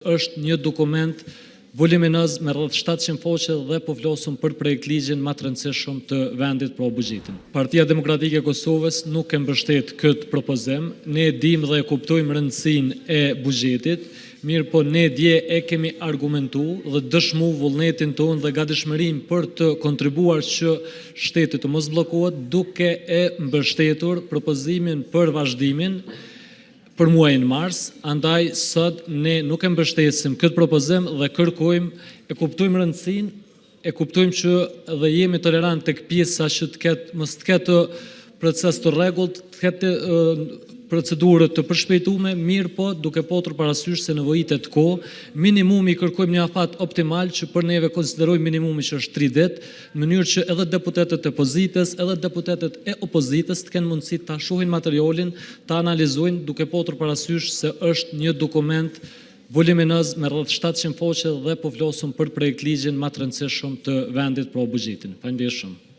është një dokument voluminoz me rreth 700 faqe dhe po flosëm për projekt ligjin më të rëndësishëm të vendit për buxhetin. Partia Demokratike e Kosovës nuk e mbështet këtë propozim. Ne dimë dhe e kuptojmë rëndësinë e buxhetit, mirë po ne dje e kemi argumentu dhe dëshmu vullnetin tonë dhe gatishmërinë për të kontribuar që shteti të mos bllokohet duke e mbështetur propozimin për vazhdimin për muajin mars, andaj sot ne nuk e mbështesim këtë propozim dhe kërkojmë, e kuptojmë rëndësinë, e kuptojmë që dhe jemi tolerant tek pjesa që mos të ketë proces të rregullt, të ketë procedurë të përshpejtuara, mirë po duke patur parasysh se nevojitet kohë, minimumi kërkojmë një afat optimal që për neve konsiderojmë minimumi që është 3 ditë, në mënyrë që edhe deputetët e pozitës, edhe deputetët e opozitës të kenë mundësi ta shohin materialin, ta analizojnë duke patur parasysh se është një dokument voluminoz me rreth 700 faqe dhe po flosëm për projekt ligjin më të rëndësishëm të vendit për buxhetin. Faleminderit shumë.